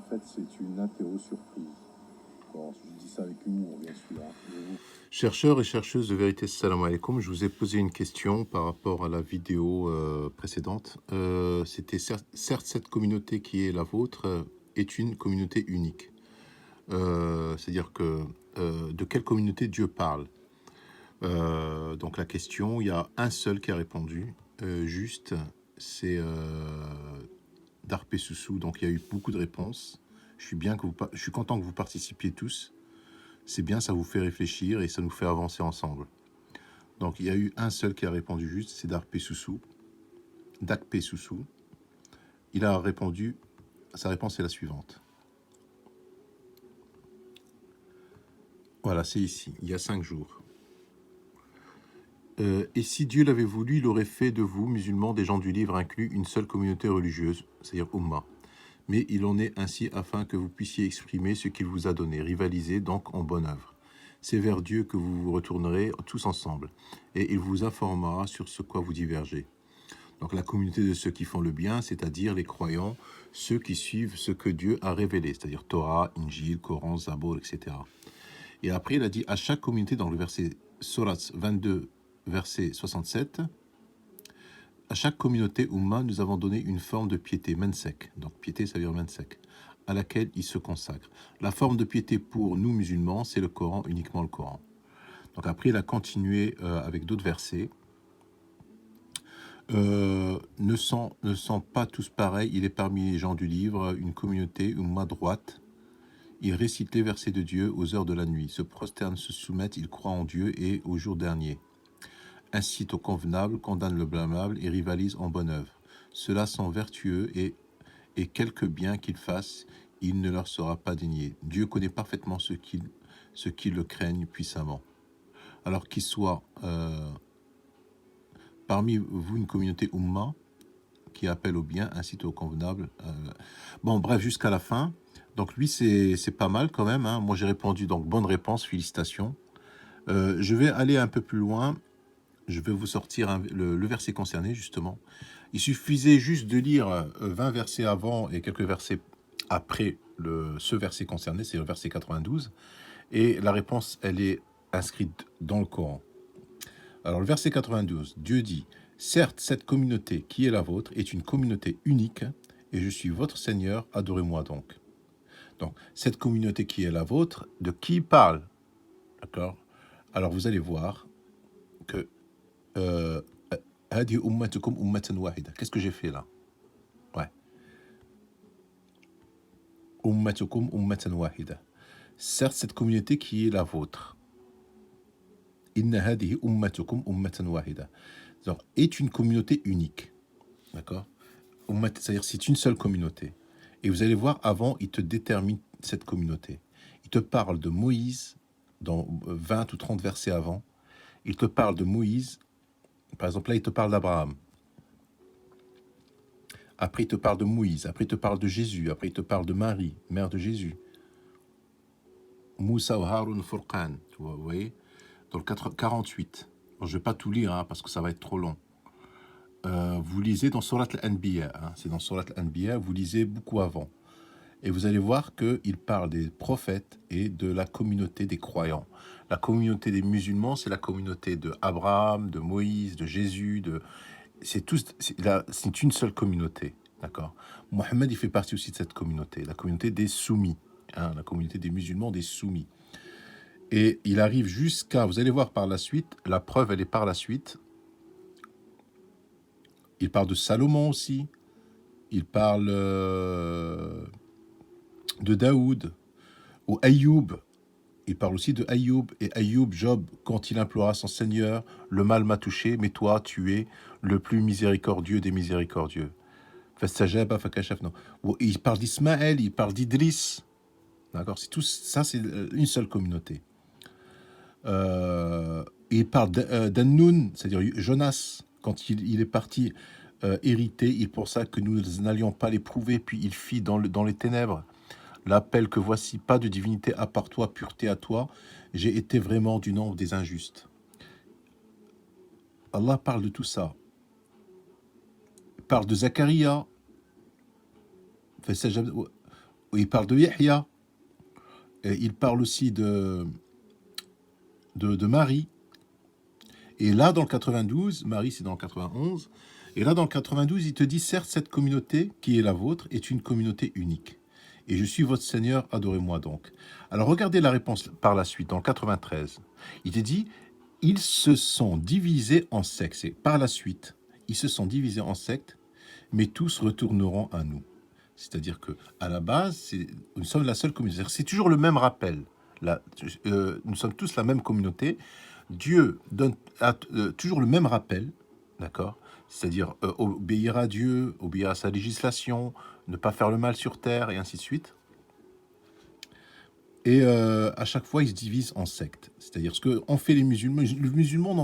fait, c'est une interro-surprise. Bon, je dis ça avec humour, bien sûr. Chercheurs et chercheuses de vérité, salam alaikum. Je vous ai posé une question par rapport à la vidéo précédente. C'était certes cette communauté qui est la vôtre est une communauté unique. C'est-à-dire que de quelle communauté Dieu parle? Donc la question, il y a un seul qui a répondu, juste, c'est Darpé Soussou. Donc il y a eu beaucoup de réponses. Je suis content que vous participiez tous. C'est bien, ça vous fait réfléchir et ça nous fait avancer ensemble. Donc il y a eu un seul qui a répondu juste, c'est Darpé Soussou. Dakpé Soussou. Il a répondu, sa réponse est la suivante. Voilà, c'est ici, il y a 5 jours. Et si Dieu l'avait voulu, il aurait fait de vous, musulmans, des gens du livre inclus, une seule communauté religieuse, c'est-à-dire Ummah. Mais il en est ainsi afin que vous puissiez exprimer ce qu'il vous a donné, rivaliser donc en bonne œuvre. C'est vers Dieu que vous vous retournerez tous ensemble, et il vous informera sur ce quoi vous divergez. Donc la communauté de ceux qui font le bien, c'est-à-dire les croyants, ceux qui suivent ce que Dieu a révélé, c'est-à-dire Torah, Injil, Coran, Zabour, etc. Et après, il a dit à chaque communauté, dans le verset Surat 22, verset 67, à chaque communauté Ummah, nous avons donné une forme de piété, mensek, donc piété, ça veut dire mensek, à laquelle ils se consacrent. La forme de piété pour nous musulmans, c'est le Coran, uniquement le Coran. Donc après, il a continué avec d'autres versets. Ne sont pas tous pareils. Il est parmi les gens du livre, une communauté, une main droite. Ils récitent les versets de Dieu aux heures de la nuit, se prosternent, se soumettent, ils croient en Dieu et au jour dernier. Incitent au convenable, condamnent le blâmable et rivalisent en bonne œuvre. Ceux-là sont vertueux et quelque bien qu'ils fassent, il ne leur sera pas dénié. Dieu connaît parfaitement ceux qui le craignent puissamment. Alors qu'il soit parmi vous une communauté Ummah, qui appelle au bien, incite au convenable. Bon, bref, jusqu'à la fin. Donc lui, c'est pas mal quand même. Hein. Moi, j'ai répondu, donc bonne réponse, félicitations. Je vais aller un peu plus loin. Je vais vous sortir le verset concerné, justement. Il suffisait juste de lire 20 versets avant et quelques versets après ce verset concerné, c'est le verset 92. Et la réponse, elle est inscrite dans le Coran. Alors, le verset 92, Dieu dit « Certes, cette communauté qui est la vôtre est une communauté unique, et je suis votre Seigneur, adorez-moi donc. » Donc, cette communauté qui est la vôtre, de qui il parle? D'accord? Alors, vous allez voir que Hadi ummatukum ummatan wahida. Qu'est-ce que j'ai fait là? Ouais. Ummatukum ummatan wahida. Certes, cette communauté qui est la vôtre. Inna hadihi ummatukum ummatan wahida. Donc, est une communauté unique. D'accord? C'est-à-dire c'est une seule communauté. Et vous allez voir, avant, il te détermine cette communauté. Il te parle de Moïse, dans 20 ou 30 versets avant. Il te parle de Moïse. Par exemple, là, il te parle d'Abraham. Après, il te parle de Moïse. Après, il te parle de Jésus. Après, il te parle de Marie, mère de Jésus. Moussa ou Harun Furqan, vous voyez, dans le 48. Bon, je ne vais pas tout lire, hein, parce que ça va être trop long. Vous lisez dans Surat al-Anbiya. Hein, c'est dans Surat al-Anbiya, vous lisez beaucoup avant. Et vous allez voir qu'il parle des prophètes et de la communauté des croyants. La communauté des musulmans, c'est la communauté de Abraham, de Moïse, de Jésus. C'est une seule communauté. D'accord. Mohammed, il fait partie aussi de cette communauté, la communauté des soumis. Hein, la communauté des musulmans, des soumis. Et il arrive jusqu'à, vous allez voir par la suite, la preuve, elle est par la suite. Il parle de Salomon aussi. Il parle de Daoud ou Ayoub. Il parle aussi de Ayoub. Et Ayoub, Job, quand il implora son Seigneur, le mal m'a touché, mais toi, tu es le plus miséricordieux des miséricordieux. Non. Il parle d'Ismaël, il parle d'Idris. D'accord, c'est tout ça, c'est une seule communauté. Il parle d'Anoun, c'est-à-dire Jonas, quand il est parti hériter, il pensa que nous n'allions pas l'éprouver, puis il fit dans les ténèbres l'appel que voici, pas de divinité à part toi, pureté à toi, j'ai été vraiment du nombre des injustes. Allah parle de tout ça. Il parle de Zacharia. il parle de Yahya, et il parle aussi de Marie. Et là, dans le 92, Marie, c'est dans le 91, et là, dans le 92, il te dit, certes, cette communauté, qui est la vôtre, est une communauté unique. Et je suis votre Seigneur, adorez-moi donc. Alors, regardez la réponse par la suite, dans le 93. Il te dit, ils se sont divisés en sectes. C'est par la suite, ils se sont divisés en sectes, mais tous retourneront à nous. C'est-à-dire que à la base, nous sommes la seule communauté. C'est toujours le même rappel. Nous sommes tous la même communauté. Dieu donne toujours le même rappel, d'accord? C'est-à-dire obéir à Dieu, obéir à sa législation, ne pas faire le mal sur terre, et ainsi de suite. Et à chaque fois, ils se divisent en sectes. C'est-à-dire ce qu'ont fait les musulmans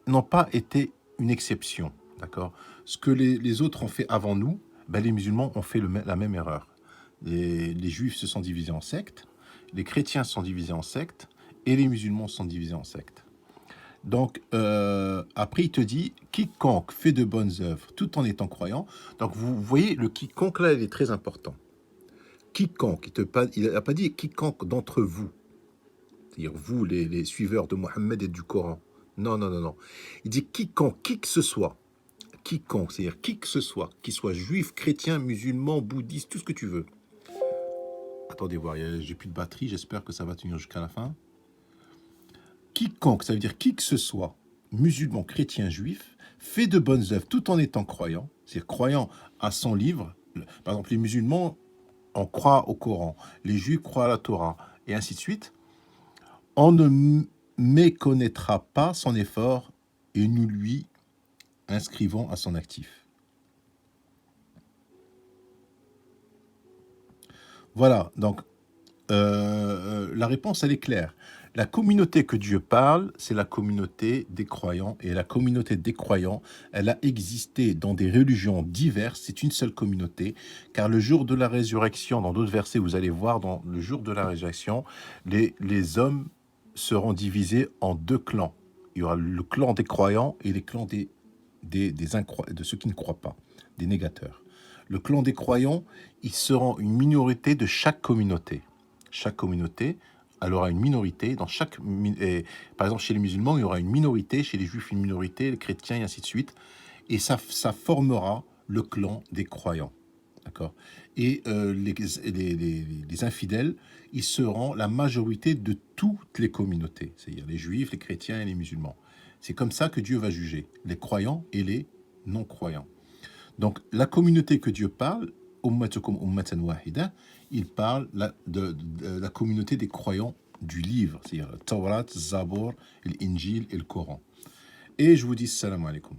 n'ont pas été une exception, d'accord? Ce que les autres ont fait avant nous, ben, les musulmans ont fait la même erreur. Les juifs se sont divisés en sectes, les chrétiens se sont divisés en sectes, et les musulmans se sont divisés en sectes. Donc, après, il te dit, quiconque fait de bonnes œuvres tout en étant croyant. Donc, vous voyez, le quiconque là, il est très important. Quiconque, il n'a pas dit quiconque d'entre vous. C'est-à-dire vous, les suiveurs de Mohammed et du Coran. Non, non, non, non. Il dit quiconque, qui que ce soit. Quiconque, c'est-à-dire qui que ce soit, qu'il soit juif, chrétien, musulman, bouddhiste, tout ce que tu veux. Attendez voir, j'ai plus de batterie, j'espère que ça va tenir jusqu'à la fin. Quiconque, ça veut dire qui que ce soit, musulman, chrétien, juif, fait de bonnes œuvres tout en étant croyant, c'est-à-dire croyant à son livre. Par exemple, les musulmans, on croit au Coran, les juifs croient à la Torah, et ainsi de suite. On ne méconnaîtra pas son effort et nous lui inscrivons à son actif. Voilà, donc la réponse, elle est claire. La communauté que Dieu parle, c'est la communauté des croyants. Et la communauté des croyants, elle a existé dans des religions diverses. C'est une seule communauté. Car le jour de la résurrection, dans d'autres versets, vous allez voir, dans le jour de la résurrection, les hommes seront divisés en deux clans. Il y aura le clan des croyants et les clans de ceux qui ne croient pas, des négateurs. Le clan des croyants, ils seront une minorité de chaque communauté. Chaque communauté, elle aura une minorité. Par exemple, chez les musulmans, il y aura une minorité, chez les juifs, une minorité, les chrétiens, et ainsi de suite. Et ça formera le clan des croyants. D'accord? Et les infidèles, ils seront la majorité de toutes les communautés, c'est-à-dire les juifs, les chrétiens et les musulmans. C'est comme ça que Dieu va juger les croyants et les non-croyants. Donc, la communauté que Dieu parle, ummatukum ummatan wahida, il parle de la communauté des croyants du livre, c'est-à-dire le Tawrat, Zabur, l'Injil et le Coran. Et je vous dis salam alaikum.